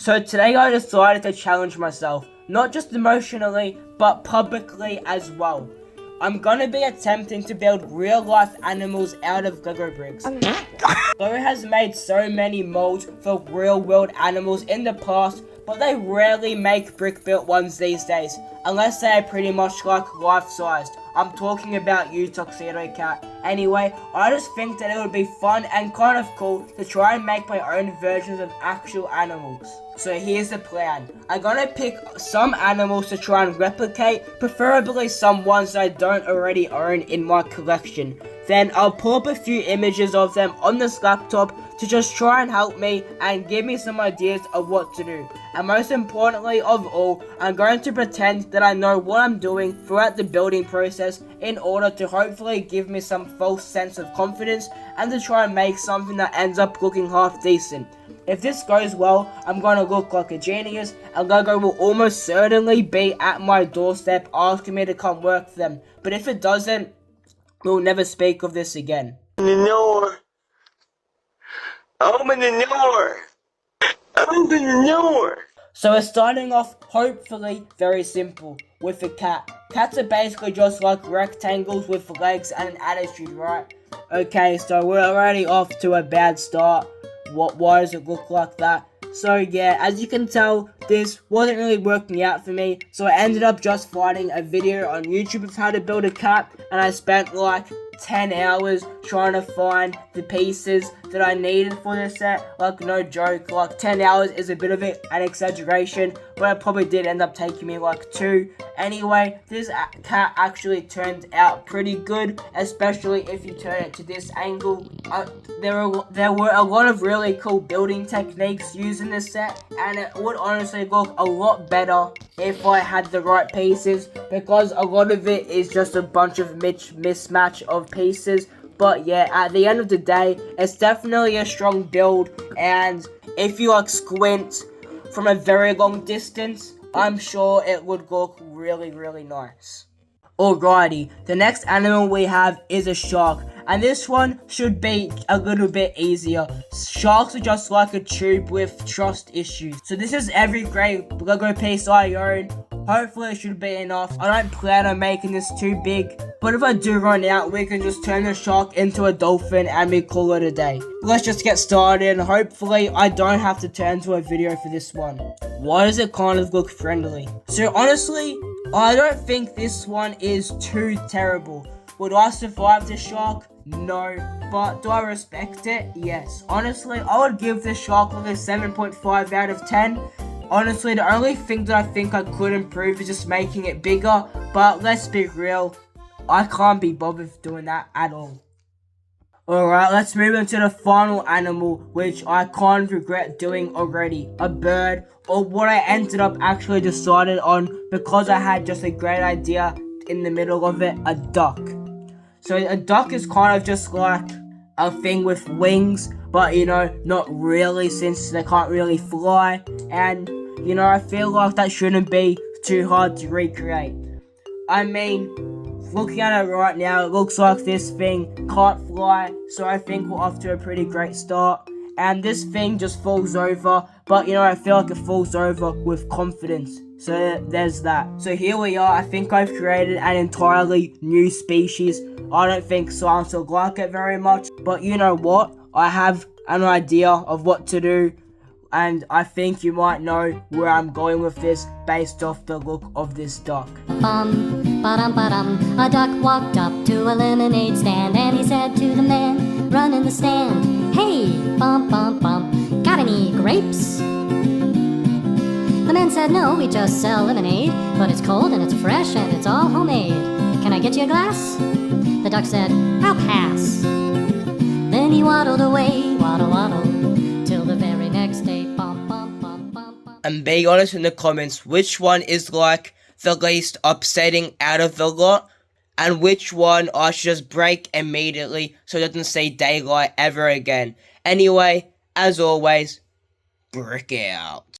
So today I decided to challenge myself, not just emotionally, but publicly as well. I'm gonna be attempting to build real life animals out of Lego bricks. Lego has made so many molds for real world animals in the past, but they rarely make brick built ones these days, unless they are pretty much like life sized. I'm talking about you, Tuxedo Cat. Anyway, I just think that it would be fun and kind of cool to try and make my own versions of actual animals. So here's the plan. I'm gonna pick some animals to try and replicate, preferably some ones that I don't already own in my collection. Then I'll pull up a few images of them on this laptop to just try and help me and give me some ideas of what to do. And most importantly of all, I'm going to pretend that I know what I'm doing throughout the building process in order to hopefully give me some false sense of confidence and to try and make something that ends up looking half decent. If this goes well, I'm going to look like a genius, and Lego will almost certainly be at my doorstep asking me to come work for them. But if it doesn't, we'll never speak of this again. Open the door. Open the door. Open the door. So we're starting off, hopefully, very simple, with a cat. Cats are basically just like rectangles with legs and an attitude, right? Okay, so we're already off to a bad start. Why does it look like that? So yeah, as you can tell, this wasn't really working out for me, so I ended up just finding a video on YouTube of how to build a cat, and I spent like 10 hours trying to find the pieces that I needed for this set. Like, no joke, like 10 hours is a bit of an exaggeration, but it probably did end up taking me like 2. Anyway, this cat actually turned out pretty good, especially if you turn it to this angle. There were a lot of really cool building techniques used in this set, and it would honestly look a lot better if I had the right pieces, because a lot of it is just a bunch of mismatch of pieces. But yeah, at the end of the day, it's definitely a strong build, and if you like squint from a very long distance, I'm sure it would look really, really nice. Alrighty, the next animal we have is a shark, and this one should be a little bit easier. Sharks are just like a tube with trust issues. So this is every great Lego piece I own. Hopefully it should be enough. I don't plan on making this too big, but if I do run out, we can just turn the shark into a dolphin and we call it a day. Let's just get started, and hopefully I don't have to turn to a video for this one. Why does it kind of look friendly? So honestly, I don't think this one is too terrible. Would I survive this shark? No. But do I respect it? Yes. Honestly, I would give this shark like a 7.5 out of 10. Honestly, the only thing that I think I could improve is just making it bigger, but let's be real, I can't be bothered doing that at all. Alright, let's move into the final animal, which I kind of regret doing already. A bird, or what I ended up actually decided on because I had just a great idea in the middle of it, a duck. So a duck is kind of just like a thing with wings, but you know, not really, since they can't really fly. And you know, I feel like that shouldn't be too hard to recreate. I mean, looking at it right now, it looks like this thing can't fly, so I think we're off to a pretty great start. And this thing just falls over, but you know, I feel like it falls over with confidence. So there's that. So here we are. I think I've created an entirely new species. I don't think science will like it very much, but you know what? I have an idea of what to do, and I think you might know where I'm going with this based off the look of this duck. Ba-dum. A duck walked up to a lemonade stand, and he said to the man, run in the stand, hey, bum, got any grapes? The man said, no, we just sell lemonade, but it's cold and it's fresh and it's all homemade. Can I get you a glass? The duck said, I'll pass. Then he waddled away, waddle, till the very next day, And be honest in the comments, which one is like the least upsetting out of the lot, and which one I should just break immediately so it doesn't see daylight ever again. Anyway, as always, brick out.